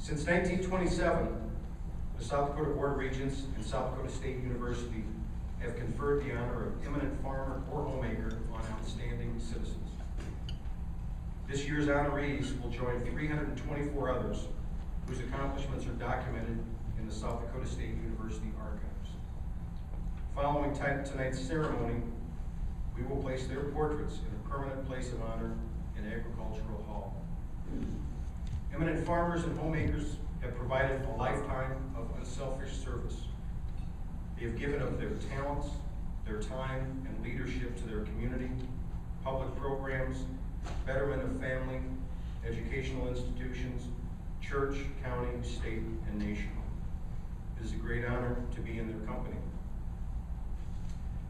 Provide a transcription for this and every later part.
Since 1927, the South Dakota Board of Regents and South Dakota State University have conferred the honor of eminent farmer or homemaker on outstanding citizens. This year's honorees will join 324 others whose accomplishments are documented in the South Dakota State University archives. Following tonight's ceremony, we will place their portraits in a permanent place of honor in Agricultural Hall. Eminent farmers and homemakers have provided a lifetime of unselfish service. They have given of their talents, their time, and leadership to their community, public programs, betterment of family, educational institutions, church, county, state, and nation. It is a great honor to be in their company.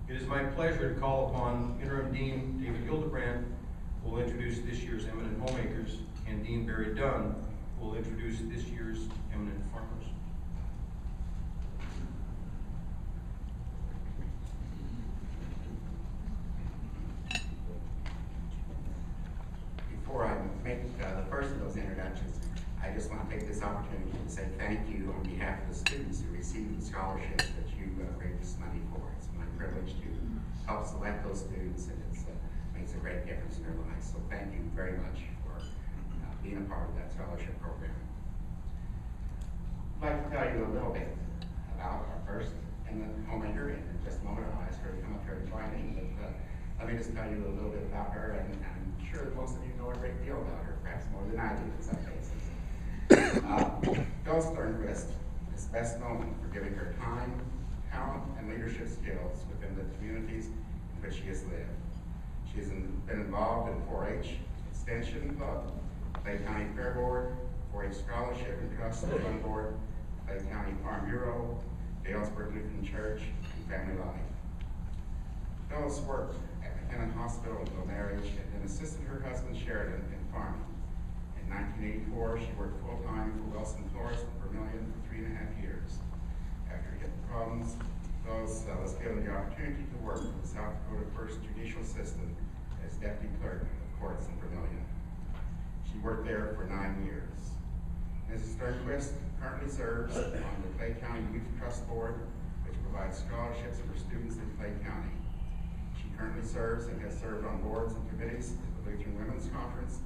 It is my pleasure to call upon Interim Dean David Hildebrand, who will introduce this year's Eminent Homemakers, and Dean Barry Dunn, who will introduce this year's Eminent Farmers. Before I make the first of those introductions, I just want to take this opportunity to say thank you on behalf of the students who received the scholarships that you raised this money for. It's my privilege to help select those students, and it makes a great difference in their lives. So thank you very much for being a part of that scholarship program. I'd like to tell you a little bit about our first eminent homemaker, and in just a moment I'll ask her to come up here and join me. But let me just tell you a little bit about her, and I'm sure that most of you know a great deal about her, perhaps more than I do in some cases. Phyllis Sternquist is best known for giving her time, talent, and leadership skills within the communities in which she has lived. She has been involved in 4-H, Extension Club, Clay County Fair Board, 4-H Scholarship and Trust Fund Board, Clay County Farm Bureau, Dalesburg Lutheran Church, and Family Life. Phyllis worked at McKinnon Hospital until marriage and then assisted her husband Sheridan in farming. In 1984, she worked full-time for Wilson Florist and Vermilion for 3.5 years. After hip problems, Phyllis was given the opportunity to work for the South Dakota First Judicial System as Deputy Clerk of Courts in Vermilion. She worked there for 9 years. Mrs. Sternquist currently serves on the Clay County Youth Trust Board, which provides scholarships for students in Clay County. She currently serves and has served on boards and committees at the Lutheran Women's Conference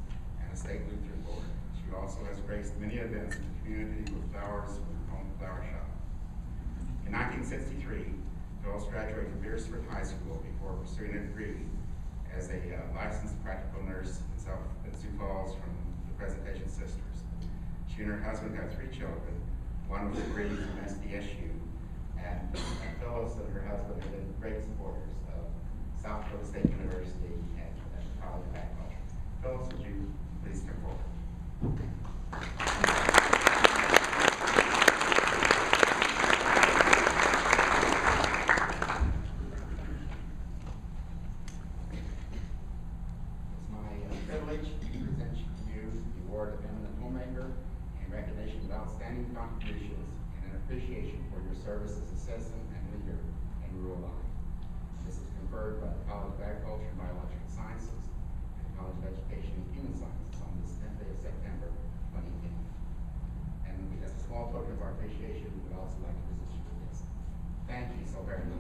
and a State Lutheran Board. She also has graced many events in the community with flowers from her home flower shop. In 1963, Phyllis graduated from Beersford High School before pursuing a degree as a licensed practical nurse in Sioux Falls from the Presentation Sisters. She and her husband have 3 children, one with a degree from SDSU, and Phyllis and her husband have been great supporters of South Dakota State University and the College of Agriculture. Phyllis, would you please come forward? It's my privilege to present you the award of Eminent Homemaker in recognition of outstanding contributions and an appreciation for your service as a citizen and leader in rural life. This is conferred by the College of Agriculture and Biological Sciences and the College of Education and Human Sciences on this 10th day of September 2010. And as a small token of our appreciation, we would also like to present you with this. Thank you so very much.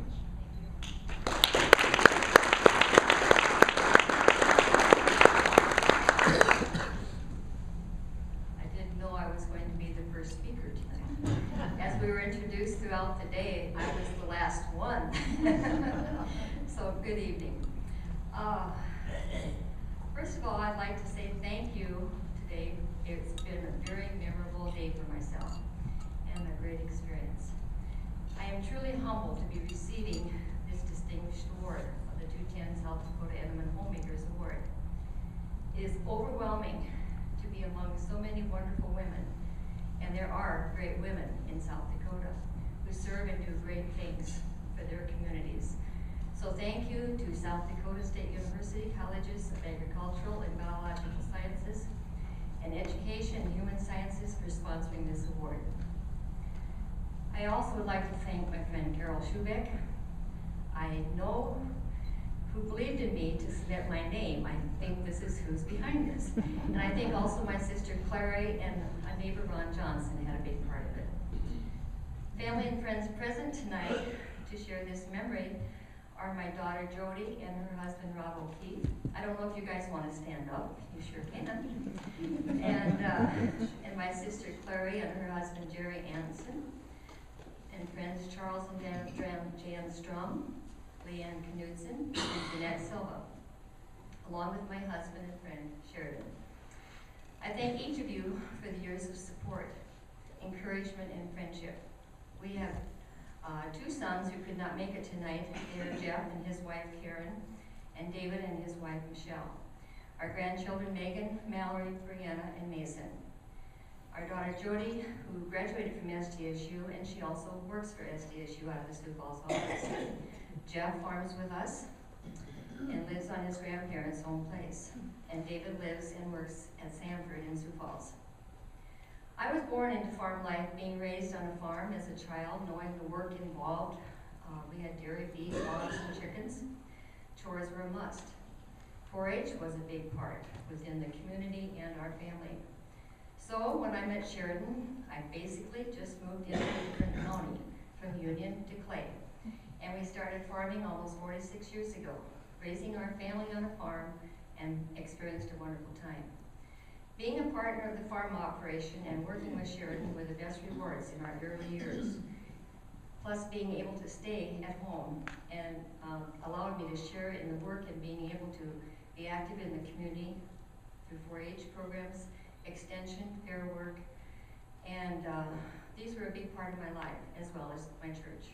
We were introduced throughout the day. I was the last one. So good evening. First of all, I'd like to say thank you today. It's been a very memorable day for myself and a great experience. I am truly humbled to be receiving this distinguished award of the 210 South Dakota Eminent Homemakers Award. It is overwhelming to be among so many wonderful women. And there are great women in South Dakota who serve and do great things for their communities. So thank you to South Dakota State University Colleges of Agricultural and Biological Sciences and Education and Human Sciences for sponsoring this award. I also would like to thank my friend Carol Schubeck. I know who believed in me to submit my name. I think this is who's behind this. And I think also my sister Clary and my neighbor Ron Johnson had a big part of it. Family and friends present tonight to share this memory are my daughter Jody and her husband Rob O'Keefe. I don't know if you guys want to stand up. You sure can. And my sister Clary and her husband Jerry Anderson. And friends Charles and Jan Strum, Leanne Knudsen, and Jeanette Silva, along with my husband and friend Sheridan. I thank each of you for the years of support, encouragement, and friendship. We have two sons who could not make it tonight. They are Jeff and his wife Karen, and David and his wife Michelle. Our grandchildren Megan, Mallory, Brianna, and Mason. Our daughter Jody, who graduated from SDSU, and she also works for SDSU out of the Sioux Falls office. Jeff farms with us and lives on his grandparents' home place. And David lives and works at Sanford in Sioux Falls. I was born into farm life, being raised on a farm as a child, knowing the work involved. We had dairy, beef, hogs, and chickens. Chores were a must. 4-H was a big part within the community and our family. So when I met Sheridan, I basically just moved into a different county from Union to Clay. And we started farming almost 46 years ago, raising our family on a farm and experienced a wonderful time. Being a partner of the farm operation and working with Sheridan were the best rewards in our early years. Plus being able to stay at home and allowed me to share in the work and being able to be active in the community through 4-H programs, extension, fair work, and these were a big part of my life as well as my church.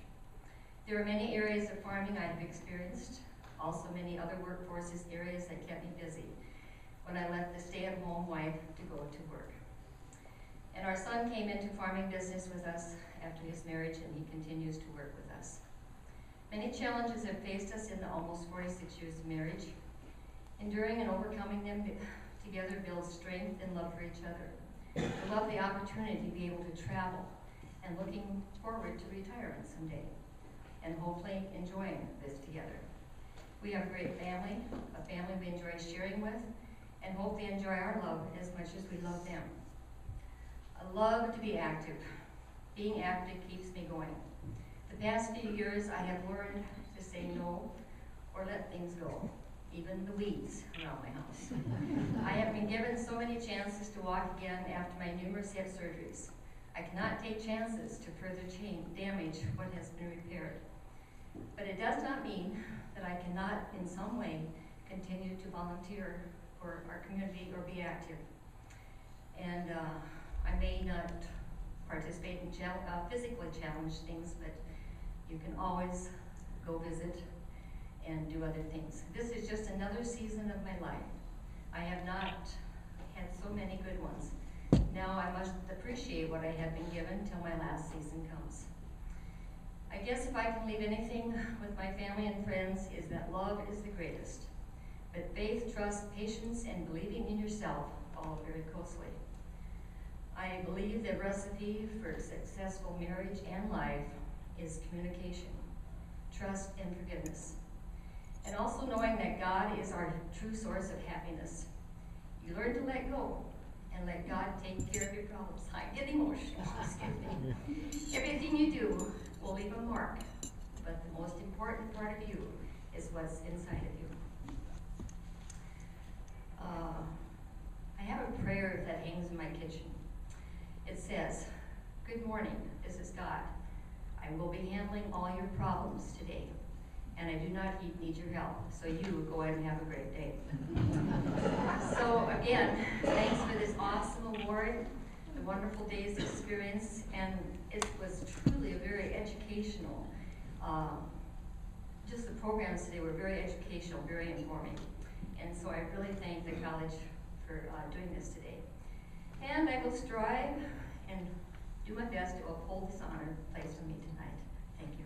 There are many areas of farming I have experienced, also many other workforces areas that kept me busy when I left the stay-at-home wife to go to work. And our son came into farming business with us after his marriage, and he continues to work with us. Many challenges have faced us in the almost 46 years of marriage. Enduring and overcoming them together builds strength and love for each other. We love the opportunity to be able to travel and looking forward to retirement someday and hopefully enjoying this together. We have a great family, a family we enjoy sharing with, and hope they enjoy our love as much as we love them. I love to be active. Being active keeps me going. The past few years I have learned to say no or let things go, even the weeds around my house. I have been given so many chances to walk again after my numerous hip surgeries. I cannot take chances to further damage what has been repaired. But it does not mean that I cannot in some way continue to volunteer for our community or be active. And I may not participate in physically challenged things, but you can always go visit and do other things. This is just another season of my life. I have not had so many good ones. Now I must appreciate what I have been given till my last season comes. I guess if I can leave anything with my family and friends is that love is the greatest. But faith, trust, patience, and believing in yourself follow very closely. I believe the recipe for a successful marriage and life is communication, trust, and forgiveness. And also knowing that God is our true source of happiness. You learn to let go and let God take care of your problems. I get emotional, excuse me. Everything you do will leave a mark, but the most important part of you is what's inside of you. I have a prayer that hangs in my kitchen. It says, "Good morning, this is God. I will be handling all your problems today, and I do not need your help, so you go ahead and have a great day." So again, thanks for this awesome award, the wonderful day's experience, and it was truly a very educational, just the programs today were very educational, very informing. And so I really thank the college for doing this today. And I will strive and do my best to uphold this honor placed on me tonight. Thank you.